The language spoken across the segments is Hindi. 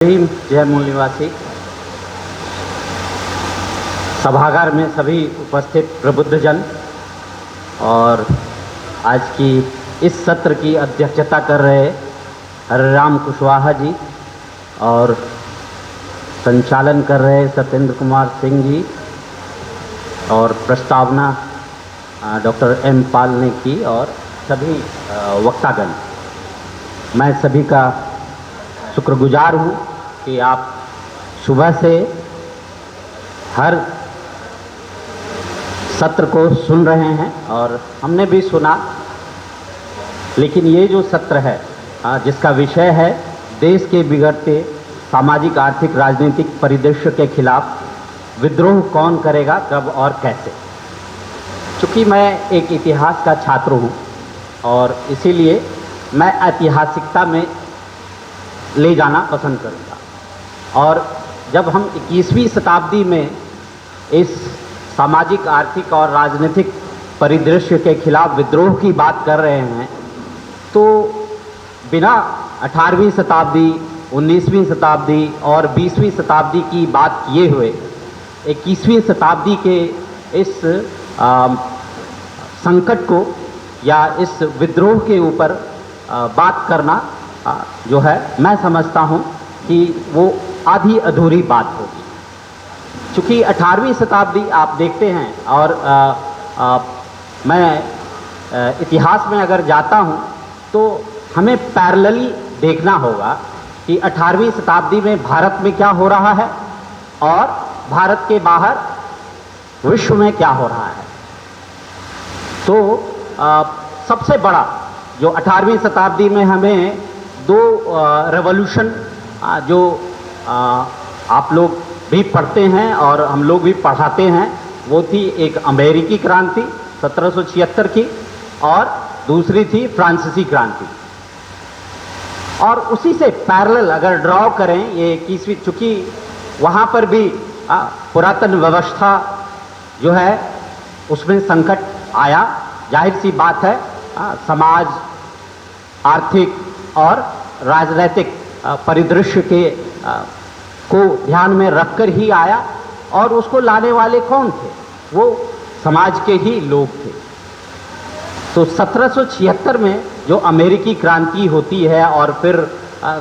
जय मूल निवासी सभागार में सभी उपस्थित प्रबुद्धजन और आज की इस सत्र की अध्यक्षता कर रहे हरिराम कुशवाहा जी और संचालन कर रहे सत्येंद्र कुमार सिंह जी और प्रस्तावना डॉक्टर एम पाल ने की और सभी वक्तागण, मैं सभी का शुक्रगुजार हूँ कि आप सुबह से हर सत्र को सुन रहे हैं और हमने भी सुना। लेकिन ये जो सत्र है जिसका विषय है देश के बिगड़ते सामाजिक आर्थिक राजनीतिक परिदृश्य के खिलाफ विद्रोह कौन करेगा, कब और कैसे। चूँकि मैं एक इतिहास का छात्र हूँ और इसीलिए मैं ऐतिहासिकता में ले जाना पसंद करूँगा। और जब हम 21वीं शताब्दी में इस सामाजिक आर्थिक और राजनीतिक परिदृश्य के खिलाफ विद्रोह की बात कर रहे हैं तो बिना 18वीं शताब्दी, 19वीं शताब्दी और 20वीं शताब्दी की बात किए हुए 21वीं शताब्दी के इस संकट को या इस विद्रोह के ऊपर बात करना जो है मैं समझता हूँ कि वो आधी अधूरी बात होगी। चूँकि 18वीं शताब्दी आप देखते हैं और मैं इतिहास में अगर जाता हूँ तो हमें पैरेलली देखना होगा कि 18वीं शताब्दी में भारत में क्या हो रहा है और भारत के बाहर विश्व में क्या हो रहा है। तो सबसे बड़ा जो 18वीं शताब्दी में हमें दो रेवोल्यूशन जो आप लोग भी पढ़ते हैं और हम लोग भी पढ़ाते हैं, वो थी एक अमेरिकी क्रांति 1776 की और दूसरी थी फ्रांसीसी क्रांति। और उसी से पैरेलल अगर ड्रॉ करें ये 21वीं, चूँकि वहाँ पर भी पुरातन व्यवस्था जो है उसमें संकट आया, जाहिर सी बात है समाज आर्थिक और राजनीतिक परिदृश्य के को ध्यान में रखकर ही आया। और उसको लाने वाले कौन थे? वो समाज के ही लोग थे। तो 1776 में जो अमेरिकी क्रांति होती है और फिर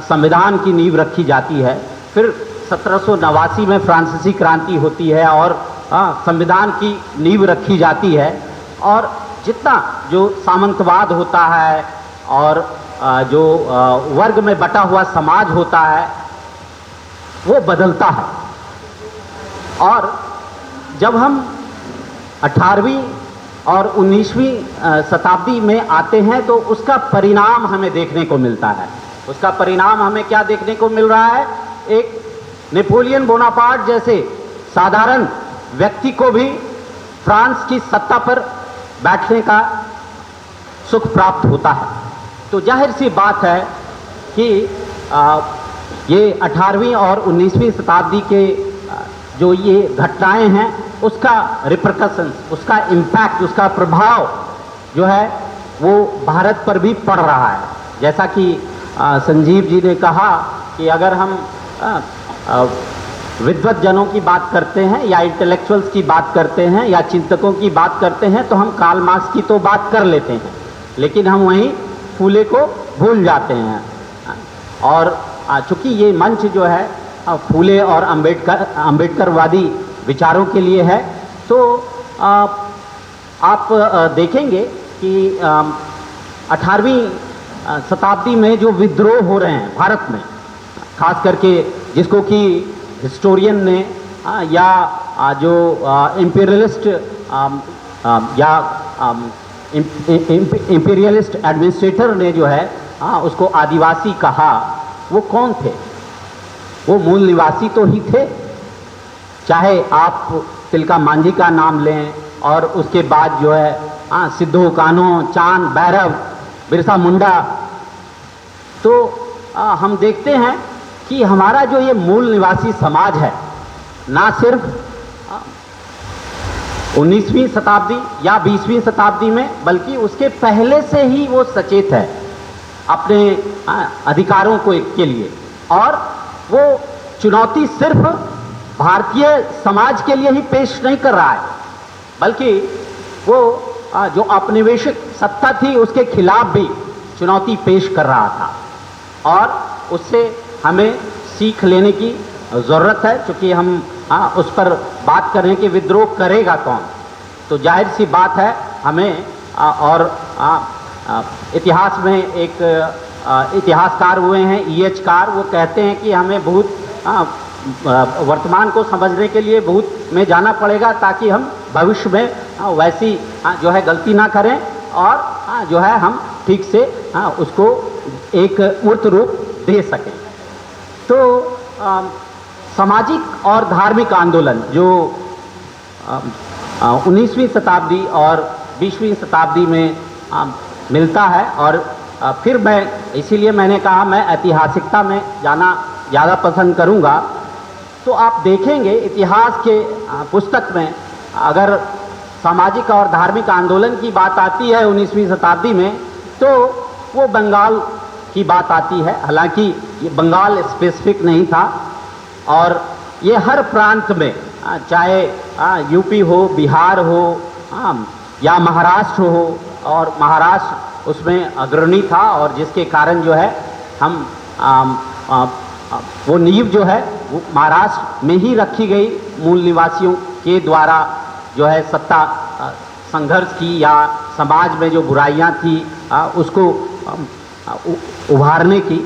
संविधान की नींव रखी जाती है, फिर 1789 में फ्रांसीसी क्रांति होती है और संविधान की नींव रखी जाती है। और जितना जो सामंतवाद होता है और जो वर्ग में बटा हुआ समाज होता है वो बदलता है। और जब हम 18वीं और 19वीं शताब्दी में आते हैं तो उसका परिणाम हमें देखने को मिलता है। उसका परिणाम हमें क्या देखने को मिल रहा है? एक नेपोलियन बोनापार्ट जैसे साधारण व्यक्ति को भी फ्रांस की सत्ता पर बैठने का सुख प्राप्त होता है। तो जाहिर सी बात है कि ये 18वीं और 19वीं शताब्दी के जो ये घटनाएं हैं उसका रिपरकशंस, उसका इम्पैक्ट, उसका प्रभाव जो है वो भारत पर भी पड़ रहा है। जैसा कि संजीव जी ने कहा कि अगर हम विद्वत जनों की बात करते हैं या इंटेलेक्चुअल्स की बात करते हैं या चिंतकों की बात करते हैं तो हम कार्ल मार्क्स की तो बात कर लेते हैं, लेकिन हम वहीं फूले को भूल जाते हैं। और चूँकि ये मंच जो है फूले और अम्बेडकरवादी विचारों के लिए है, तो आप देखेंगे कि 18वीं शताब्दी में जो विद्रोह हो रहे हैं भारत में, खास करके जिसको कि हिस्टोरियन ने या जो इम्पीरियलिस्ट या इम्पीरियलिस्ट एडमिनिस्ट्रेटर ने जो है उसको आदिवासी कहा, वो कौन थे? वो मूल निवासी तो ही थे। चाहे आप तिलका मांझी का नाम लें और उसके बाद जो है सिद्धू कान्हू, चांद, भैरव, बिरसा मुंडा, तो हम देखते हैं कि हमारा जो ये मूल निवासी समाज है ना सिर्फ 19वीं शताब्दी या 20वीं शताब्दी में बल्कि उसके पहले से ही वो सचेत है अपने अधिकारों को के लिए। और वो चुनौती सिर्फ भारतीय समाज के लिए ही पेश नहीं कर रहा है, बल्कि वो जो औपनिवेशिक सत्ता थी उसके खिलाफ भी चुनौती पेश कर रहा था और उससे हमें सीख लेने की ज़रूरत है। क्योंकि हम उस पर बात करें कि विद्रोह करेगा कौन, तो जाहिर सी बात है हमें और इतिहास में एक इतिहासकार हुए हैं E.H. कार, वो कहते हैं कि हमें बहुत वर्तमान को समझने के लिए बहुत में जाना पड़ेगा ताकि हम भविष्य में वैसी जो है गलती ना करें और जो है हम ठीक से उसको एक मूर्त रूप दे सकें। तो सामाजिक और धार्मिक आंदोलन जो 19वीं शताब्दी और 20वीं शताब्दी में मिलता है, और फिर मैं इसीलिए मैंने कहा मैं ऐतिहासिकता में जाना ज़्यादा पसंद करूँगा। तो आप देखेंगे इतिहास के पुस्तक में अगर सामाजिक और धार्मिक आंदोलन की बात आती है 19वीं शताब्दी में, तो वो बंगाल की बात आती है। हालांकि ये बंगाल स्पेसिफिक नहीं था और ये हर प्रांत में, चाहे यूपी हो, बिहार हो या महाराष्ट्र हो, और महाराष्ट्र उसमें अग्रणी था और जिसके कारण जो है हम वो नींव जो है वो महाराष्ट्र में ही रखी गई, मूल निवासियों के द्वारा जो है सत्ता संघर्ष की या समाज में जो बुराइयां थी उसको उभारने की।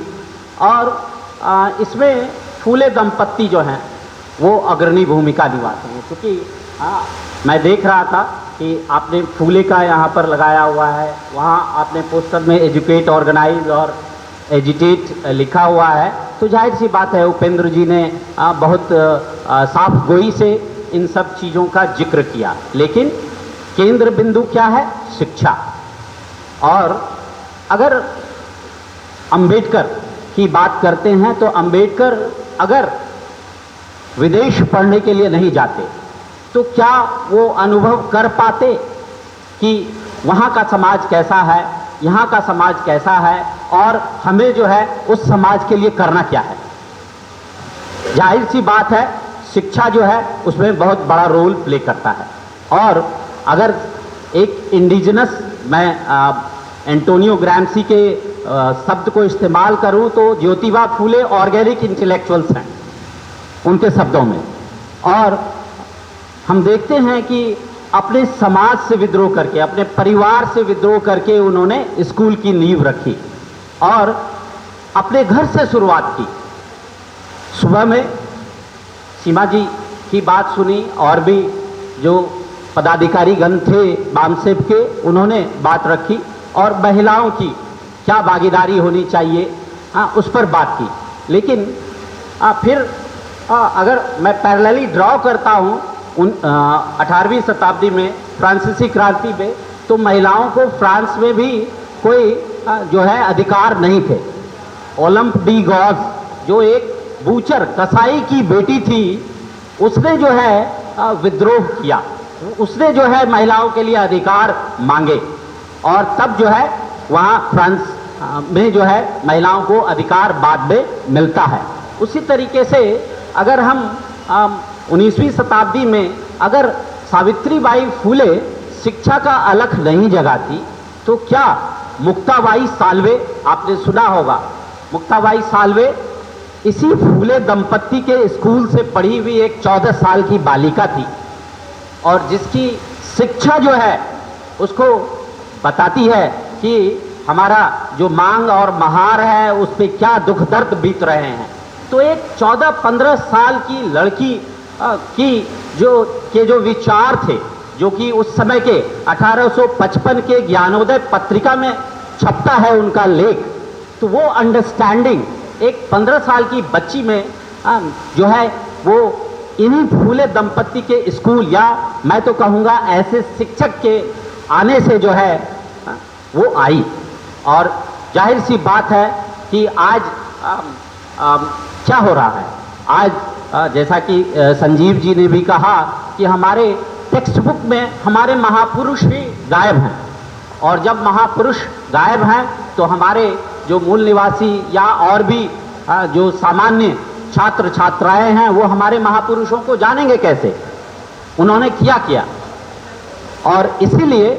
और इसमें फूले दंपत्ति जो हैं वो अग्रणी भूमिका निभाते हैं। क्योंकि मैं देख रहा था कि आपने फूले का यहाँ पर लगाया हुआ है, वहाँ आपने पोस्टर में एजुकेट, ऑर्गेनाइज और एजिटेट लिखा हुआ है, तो जाहिर सी बात है उपेंद्र जी ने बहुत साफ गोई से इन सब चीज़ों का जिक्र किया। लेकिन केंद्र बिंदु क्या है? शिक्षा। और अगर अंबेडकर की बात करते हैं तो अंबेडकर अगर विदेश पढ़ने के लिए नहीं जाते तो क्या वो अनुभव कर पाते कि वहाँ का समाज कैसा है, यहाँ का समाज कैसा है और हमें जो है उस समाज के लिए करना क्या है। जाहिर सी बात है शिक्षा जो है उसमें बहुत बड़ा रोल प्ले करता है। और अगर एक इंडिजिनस, मैं एंटोनियो ग्राम्सी के शब्द को इस्तेमाल करूं तो ज्योतिबा फूले ऑर्गेनिक इंटेलेक्चुअल्स हैं उनके शब्दों में। और हम देखते हैं कि अपने समाज से विद्रोह करके, अपने परिवार से विद्रोह करके उन्होंने स्कूल की नींव रखी और अपने घर से शुरुआत की। सुबह में सीमा जी की बात सुनी और भी जो पदाधिकारी गण थे बामसेब के, उन्होंने बात रखी और महिलाओं की क्या भागीदारी होनी चाहिए उस पर बात की। लेकिन फिर अगर मैं पैरेलली ड्रॉ करता हूँ 18वीं शताब्दी में फ्रांसीसी क्रांति में, तो महिलाओं को फ्रांस में भी कोई जो है अधिकार नहीं थे। ओलंप डी गॉज जो एक बूचर कसाई की बेटी थी, उसने जो है विद्रोह किया, उसने जो है महिलाओं के लिए अधिकार मांगे और तब जो है वहाँ फ्रांस में जो है महिलाओं को अधिकार बाद में मिलता है। उसी तरीके से अगर हम 19वीं शताब्दी में अगर सावित्रीबाई फूले शिक्षा का अलख नहीं जगाती तो क्या मुक्ताबाई साल्वे, आपने सुना होगा, मुक्ताबाई साल्वे इसी फूले दंपत्ति के स्कूल से पढ़ी हुई एक 14 साल की बालिका थी और जिसकी शिक्षा जो है उसको बताती है कि हमारा जो मांग और महार है उस पर क्या दुख दर्द बीत रहे हैं। तो एक 14-15 साल की लड़की की जो विचार थे, जो कि उस समय के 1855 के ज्ञानोदय पत्रिका में छपता है उनका लेख, तो वो अंडरस्टैंडिंग एक 15 साल की बच्ची में जो है वो इन्हीं फूले दंपत्ति के स्कूल या मैं तो कहूँगा ऐसे शिक्षक के आने से जो है वो आई। और जाहिर सी बात है कि आज क्या हो रहा है, आज जैसा कि संजीव जी ने भी कहा कि हमारे टेक्स्ट बुक में हमारे महापुरुष ही गायब हैं और जब महापुरुष गायब हैं तो हमारे जो मूल निवासी या और भी जो सामान्य छात्र छात्राएं हैं वो हमारे महापुरुषों को जानेंगे कैसे, उन्होंने किया क्या। और इसीलिए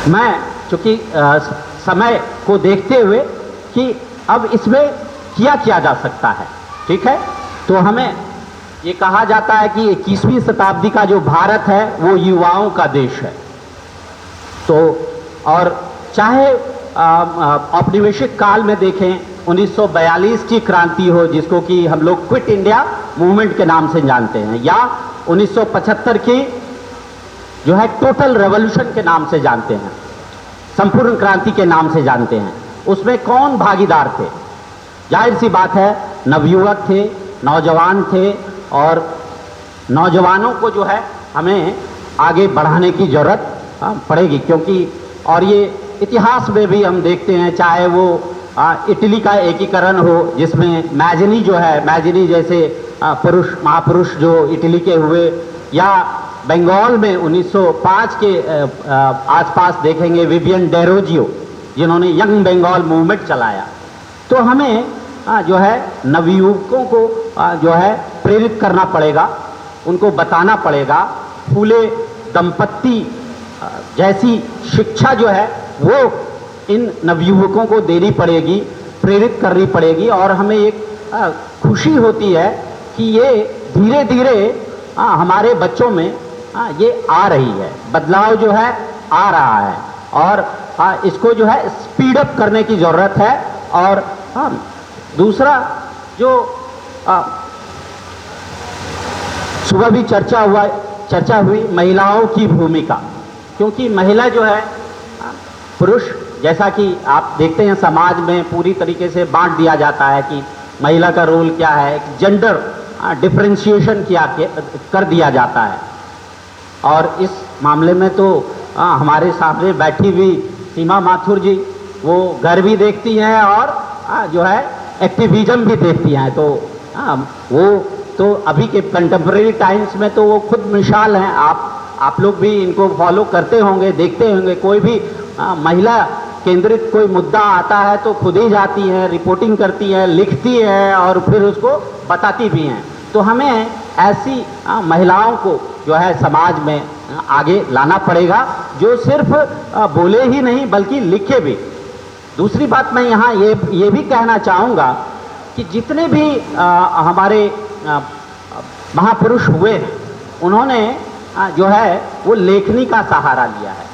मैं चूंकि समय को देखते हुए कि अब इसमें किया किया जा सकता है, ठीक है, तो हमें ये कहा जाता है कि 21वीं शताब्दी का जो भारत है वो युवाओं का देश है। तो और चाहे औपनिवेशिक काल में देखें, 1942 की क्रांति हो जिसको कि हम लोग क्विट इंडिया मूवमेंट के नाम से जानते हैं, या 1975 की जो है टोटल रेवोल्यूशन के नाम से जानते हैं, संपूर्ण क्रांति के नाम से जानते हैं, उसमें कौन भागीदार थे? जाहिर सी बात है नवयुवक थे, नौजवान थे, और नौजवानों को जो है हमें आगे बढ़ाने की जरूरत पड़ेगी, क्योंकि और ये इतिहास में भी हम देखते हैं, चाहे वो इटली का एकीकरण हो जिसमें मैजनी जो है, मैजनी जैसे पुरुष महापुरुष जो इटली के हुए, या बंगाल में 1905 के आसपास देखेंगे विवियन डेरोजियो जिन्होंने यंग बंगाल मूवमेंट चलाया। तो हमें जो है नवयुवकों को जो है प्रेरित करना पड़ेगा, उनको बताना पड़ेगा, फूले दंपत्ति जैसी शिक्षा जो है वो इन नवयुवकों को देनी पड़ेगी, प्रेरित करनी पड़ेगी। और हमें एक खुशी होती है कि ये धीरे धीरे हमारे बच्चों में ये आ रही है, बदलाव जो है आ रहा है, और इसको जो है स्पीड अप करने की ज़रूरत है। और दूसरा जो सुबह भी चर्चा हुई महिलाओं की भूमिका, क्योंकि महिला जो है पुरुष जैसा कि आप देखते हैं समाज में पूरी तरीके से बांट दिया जाता है कि महिला का रोल क्या है, एक जेंडर डिफरेंशिएशन किया कर दिया जाता है। और इस मामले में तो हमारे सामने बैठी हुई सीमा माथुर जी वो घर भी देखती हैं और जो है एक्टिविज्म भी देखती हैं, तो वो तो अभी के कंटेम्प्रेरी टाइम्स में तो वो खुद मिसाल हैं। आप लोग भी इनको फॉलो करते होंगे, देखते होंगे, कोई भी महिला केंद्रित कोई मुद्दा आता है तो खुद ही जाती है, रिपोर्टिंग करती है, लिखती है और फिर उसको बताती भी हैं। तो हमें ऐसी महिलाओं को जो है समाज में आगे लाना पड़ेगा जो सिर्फ बोले ही नहीं बल्कि लिखे भी। दूसरी बात मैं यहाँ ये भी कहना चाहूँगा कि जितने भी हमारे महापुरुष हुए हैं उन्होंने जो है वो लेखनी का सहारा लिया है,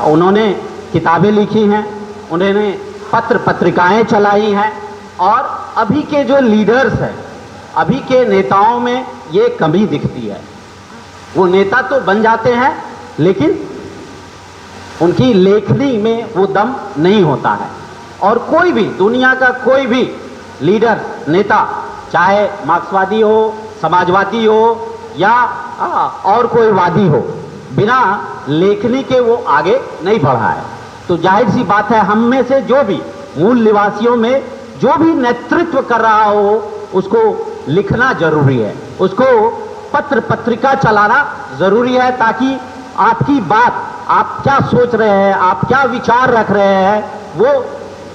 उन्होंने किताबें लिखी हैं, उन्होंने पत्र पत्रिकाएं चलाई हैं। और अभी के जो लीडर्स हैं, अभी के नेताओं में ये कमी दिखती है, वो नेता तो बन जाते हैं लेकिन उनकी लेखनी में वो दम नहीं होता है। और कोई भी दुनिया का कोई भी लीडर नेता, चाहे मार्क्सवादी हो, समाजवादी हो या और कोई वादी हो, बिना लेखनी के वो आगे नहीं बढ़ा है। तो जाहिर सी बात है हम में से जो भी मूल निवासियों में जो भी नेतृत्व कर रहा हो उसको लिखना जरूरी है, उसको पत्र पत्रिका चलाना जरूरी है, ताकि आपकी बात, आप क्या सोच रहे हैं, आप क्या विचार रख रहे हैं, वो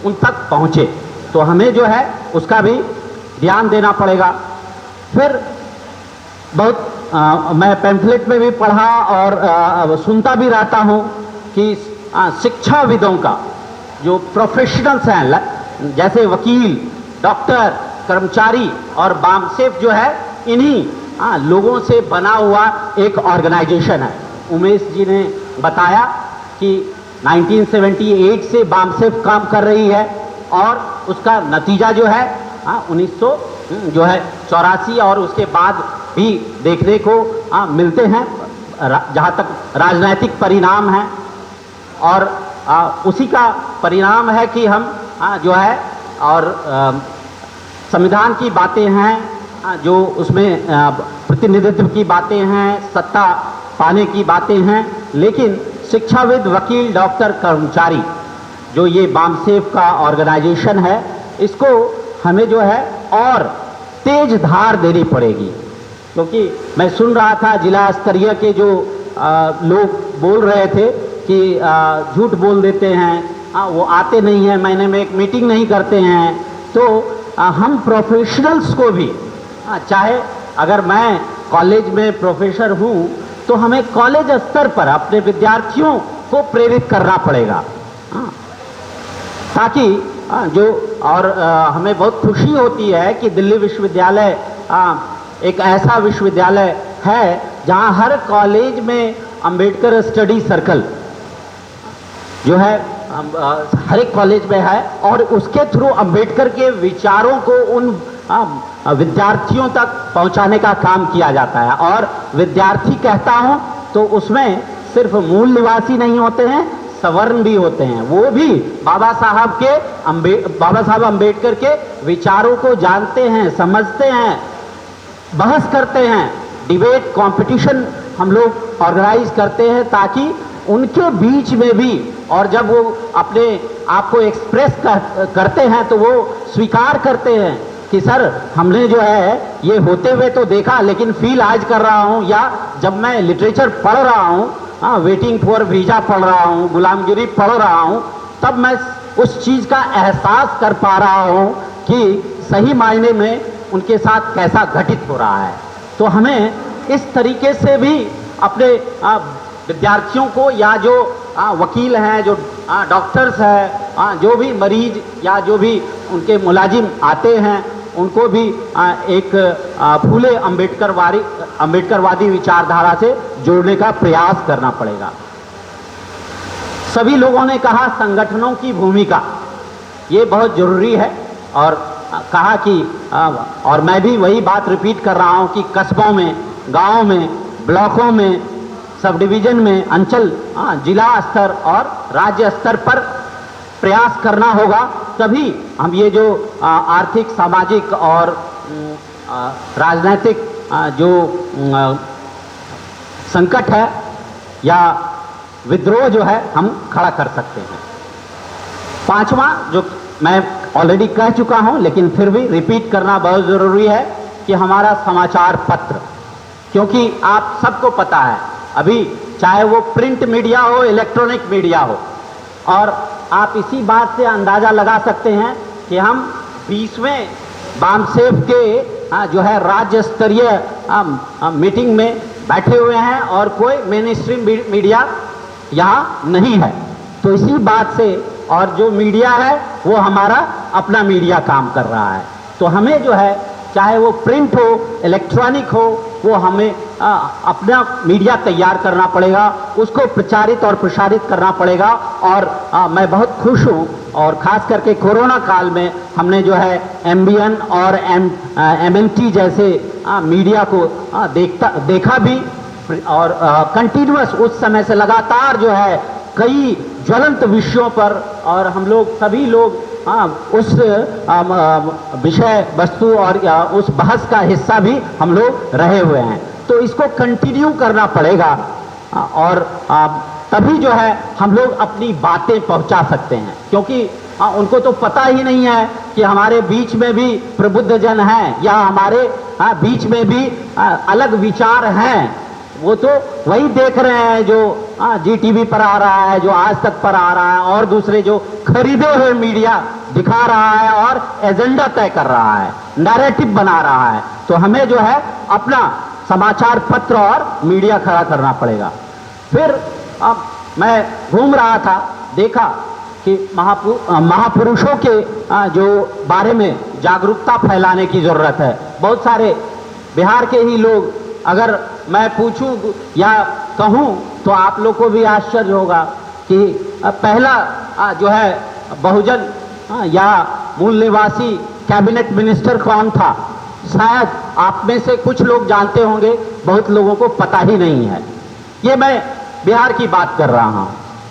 उन तक पहुंचे। तो हमें जो है उसका भी ध्यान देना पड़ेगा। फिर बहुत मैं पैम्फलेट में भी पढ़ा और सुनता भी रहता हूँ कि शिक्षाविदों का जो प्रोफेशनल्स हैं, जैसे वकील, डॉक्टर, कर्मचारी और बामसेफ जो है, इन्हीं लोगों से बना हुआ एक ऑर्गेनाइजेशन है। उमेश जी ने बताया कि 1978 से बामसेफ काम कर रही है और उसका नतीजा जो है 1984 और उसके बाद भी देखने को मिलते हैं, जहाँ तक राजनीतिक परिणाम है। और उसी का परिणाम है कि हम जो है और संविधान की बातें हैं, जो उसमें प्रतिनिधित्व की बातें हैं, सत्ता पाने की बातें हैं, लेकिन शिक्षाविद, वकील, डॉक्टर, कर्मचारी जो ये बामसेफ का ऑर्गेनाइजेशन है, इसको हमें जो है और तेज धार देनी पड़ेगी। क्योंकि मैं सुन रहा था जिला स्तरीय के जो लोग बोल रहे थे कि झूठ बोल देते हैं, वो आते नहीं हैं, महीने में एक मीटिंग नहीं करते हैं। तो हम प्रोफेशनल्स को भी, चाहे अगर मैं कॉलेज में प्रोफेसर हूँ तो हमें कॉलेज स्तर पर अपने विद्यार्थियों को प्रेरित करना पड़ेगा, ताकि जो और हमें बहुत खुशी होती है कि दिल्ली विश्वविद्यालय एक ऐसा विश्वविद्यालय है जहाँ हर कॉलेज में अंबेडकर स्टडी सर्कल जो है हर एक कॉलेज में है, और उसके थ्रू अंबेडकर के विचारों को उन विद्यार्थियों तक पहुंचाने का काम किया जाता है। और विद्यार्थी कहता हूं तो उसमें सिर्फ मूल निवासी नहीं होते हैं, सवर्ण भी होते हैं, वो भी बाबा साहब अंबेडकर के विचारों को जानते हैं, समझते हैं, बहस करते हैं, डिबेट कंपटीशन हम लोग ऑर्गेनाइज करते हैं ताकि उनके बीच में भी, और जब वो अपने आप को एक्सप्रेस करते हैं तो वो स्वीकार करते हैं कि सर हमने जो है ये होते हुए तो देखा, लेकिन फील आज कर रहा हूँ, या जब मैं लिटरेचर पढ़ रहा हूँ, वेटिंग फॉर वीजा पढ़ रहा हूँ, गुलामगिरी पढ़ रहा हूँ, तब मैं उस चीज़ का एहसास कर पा रहा हूँ कि सही मायने में उनके साथ कैसा घटित हो रहा है। तो हमें इस तरीके से भी अपने विद्यार्थियों को, या जो वकील हैं, जो डॉक्टर्स हैं, जो भी मरीज या जो भी उनके मुलाजिम आते हैं, उनको भी एक फूले अंबेडकरवादी विचारधारा से जोड़ने का प्रयास करना पड़ेगा। सभी लोगों ने कहा संगठनों की भूमिका ये बहुत जरूरी है, और कहा कि और मैं भी वही बात रिपीट कर रहा हूं कि कस्बों में, गांवों में, ब्लॉकों में, सब डिवीजन में, अंचल, जिला स्तर और राज्य स्तर पर प्रयास करना होगा, तभी हम ये जो आर्थिक, सामाजिक और राजनीतिक जो संकट है या विद्रोह जो है हम खड़ा कर सकते हैं। पांचवा, जो मैं ऑलरेडी कह चुका हूं लेकिन फिर भी रिपीट करना बहुत जरूरी है, कि हमारा समाचार पत्र, क्योंकि आप सबको पता है अभी चाहे वो प्रिंट मीडिया हो, इलेक्ट्रॉनिक मीडिया हो, और आप इसी बात से अंदाजा लगा सकते हैं कि हम 20वें बामसेफ के जो है राज्य स्तरीय मीटिंग में बैठे हुए हैं और कोई मेन स्ट्रीम मीडिया यहाँ नहीं है। तो इसी बात से, और जो मीडिया है वो हमारा अपना मीडिया काम कर रहा है, तो हमें जो है चाहे वो प्रिंट हो, इलेक्ट्रॉनिक हो, वो हमें अपना मीडिया तैयार करना पड़ेगा, उसको प्रचारित और प्रसारित करना पड़ेगा। और मैं बहुत खुश हूँ, और ख़ास करके कोरोना काल में हमने जो है एमबीएन और एमएनटी जैसे मीडिया को देखा भी, और कंटिन्यूअस उस समय से लगातार जो है कई ज्वलंत विषयों पर, और हम लोग सभी लोग उस विषय वस्तु और उस बहस का हिस्सा भी हम लोग रहे हुए हैं। तो इसको कंटिन्यू करना पड़ेगा, और तभी जो है हम लोग अपनी बातें पहुंचा सकते हैं, क्योंकि उनको तो पता ही नहीं है कि हमारे बीच में भी प्रबुद्ध जन हैं, या हमारे बीच में भी अलग विचार हैं। वो तो वही देख रहे हैं जो जीटीवी पर आ रहा है, जो आज तक पर आ रहा है, और दूसरे जो खरीदे हुए मीडिया दिखा रहा है और एजेंडा तय कर रहा है, नैरेटिव बना रहा है। तो हमें जो है अपना समाचार पत्र और मीडिया खड़ा करना पड़ेगा। फिर अब मैं घूम रहा था, देखा कि महापुरुषों के जो बारे में जागरूकता फैलाने की जरूरत है। बहुत सारे बिहार के ही लोग, अगर मैं पूछूं या कहूं तो आप लोग को भी आश्चर्य होगा कि पहला जो है बहुजन या मूल निवासी कैबिनेट मिनिस्टर कौन था। शायद आप में से कुछ लोग जानते होंगे, बहुत लोगों को पता ही नहीं है। ये मैं बिहार की बात कर रहा हूं।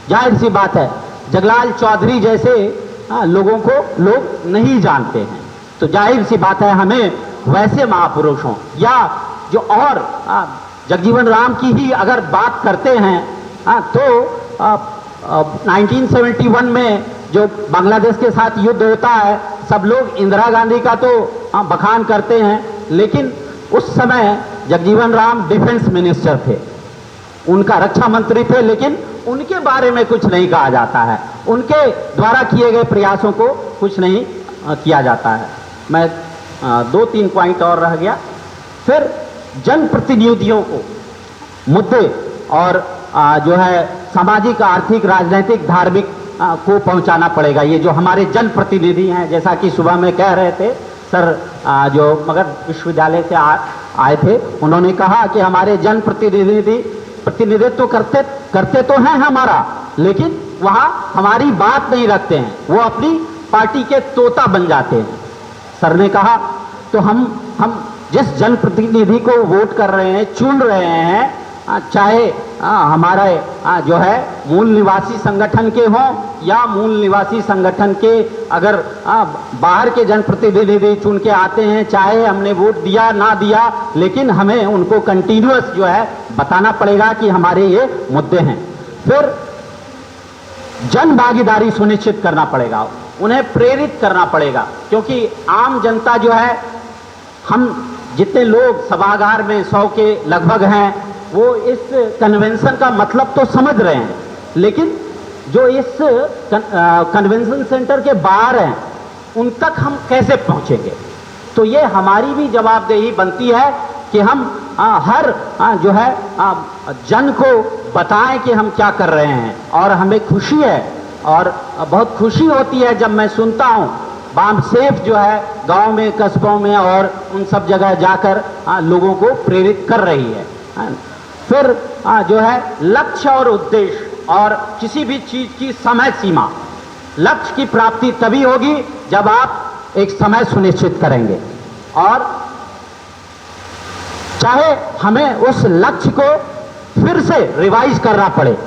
जाहिर सी बात है, जगलाल चौधरी जैसे लोगों को लोग नहीं जानते हैं, तो जाहिर सी बात है हमें वैसे महापुरुषों, या जो और जगजीवन राम की ही अगर बात करते हैं तो 1971 में जो बांग्लादेश के साथ युद्ध होता है, सब लोग इंदिरा गांधी का तो बखान करते हैं, लेकिन उस समय जगजीवन राम डिफेंस मिनिस्टर थे, उनका रक्षा मंत्री थे, लेकिन उनके बारे में कुछ नहीं कहा जाता है, उनके द्वारा किए गए प्रयासों को कुछ नहीं किया जाता है। मैं 2-3 पॉइंट और रह गया। फिर जनप्रतिनिधियों को मुद्दे और जो है सामाजिक, आर्थिक, राजनीतिक, धार्मिक को पहुंचाना पड़ेगा। ये जो हमारे जनप्रतिनिधि हैं, जैसा कि सुबह में कह रहे थे सर, जो मगध विश्वविद्यालय से आए थे, उन्होंने कहा कि हमारे प्रतिनिधित्व करते तो हैं हमारा, लेकिन वहाँ हमारी बात नहीं रखते हैं, वो अपनी पार्टी के तोता बन जाते हैं। सर ने कहा तो हम जिस जनप्रतिनिधि को वोट कर रहे हैं, चुन रहे हैं, चाहे हमारे जो है मूल निवासी संगठन के हों या मूल निवासी संगठन के अगर बाहर के जनप्रतिनिधि चुन के आते हैं, चाहे हमने वोट दिया ना दिया, लेकिन हमें उनको कंटिन्यूअस जो है बताना पड़ेगा कि हमारे ये मुद्दे हैं। फिर जन भागीदारी सुनिश्चित करना पड़ेगा, उन्हें प्रेरित करना पड़ेगा, क्योंकि आम जनता जो है, हम जितने लोग सभागार में 100 के लगभग हैं, वो इस कन्वेंशन का मतलब तो समझ रहे हैं, लेकिन जो इस कन्वेंशन सेंटर के बाहर हैं, उन तक हम कैसे पहुंचेंगे? तो ये हमारी भी जवाबदेही बनती है कि हम हर जो है जन को बताएं कि हम क्या कर रहे हैं। और हमें खुशी है और बहुत खुशी होती है जब मैं सुनता हूँ बामसेफ जो है गांव में, कस्बों में और उन सब जगह जाकर लोगों को प्रेरित कर रही है। फिर जो है लक्ष्य और उद्देश्य और किसी भी चीज की समय सीमा। लक्ष्य की प्राप्ति तभी होगी जब आप एक समय सुनिश्चित करेंगे, और चाहे हमें उस लक्ष्य को फिर से रिवाइज करना पड़े,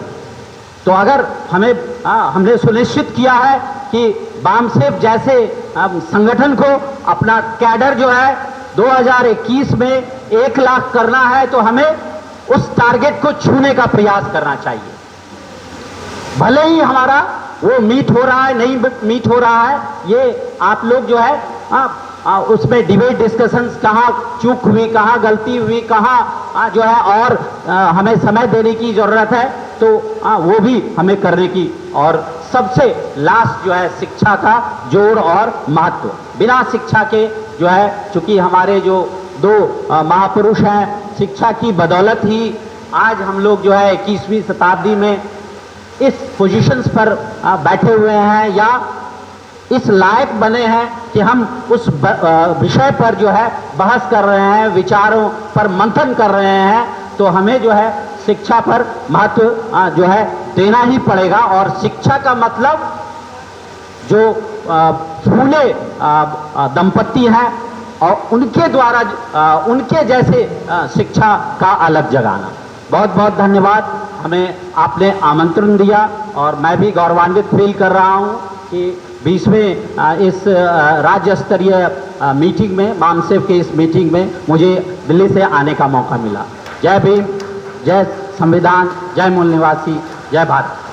तो अगर हमने सुनिश्चित किया है कि बामसेफ जैसे संगठन को अपना कैडर जो है 2021 में 1 लाख करना है, तो हमें उस टारगेट को छूने का प्रयास करना चाहिए। भले ही हमारा वो मीट हो रहा है, नहीं मीट हो रहा है, ये आप लोग जो है उसमें डिबेट डिस्कशंस, कहाँ चूक हुई, कहाँ गलती हुई, कहाँ जो है और हमें समय देने की जरूरत है, तो वो भी हमें करने की। और सबसे लास्ट जो है शिक्षा का जोर और महत्व। बिना शिक्षा के जो है, चूंकि हमारे जो 2 महापुरुष हैं, शिक्षा की बदौलत ही आज हम लोग जो है 21वीं शताब्दी में इस पोजीशंस पर बैठे हुए हैं या इस लायक बने हैं कि हम उस विषय पर जो है बहस कर रहे हैं, विचारों पर मंथन कर रहे हैं। तो हमें जो है शिक्षा पर महत्व जो है देना ही पड़ेगा। और शिक्षा का मतलब जो फूले दंपत्ति हैं और उनके द्वारा उनके जैसे शिक्षा का अलग जगाना। बहुत बहुत धन्यवाद, हमें आपने आमंत्रण दिया और मैं भी गौरवान्वित फील कर रहा हूं कि 20वें इस राज्य स्तरीय मीटिंग में, बामसेफ के इस मीटिंग में मुझे दिल्ली से आने का मौका मिला। जय भीम, जय संविधान, जय मूल निवासी, जय भारत।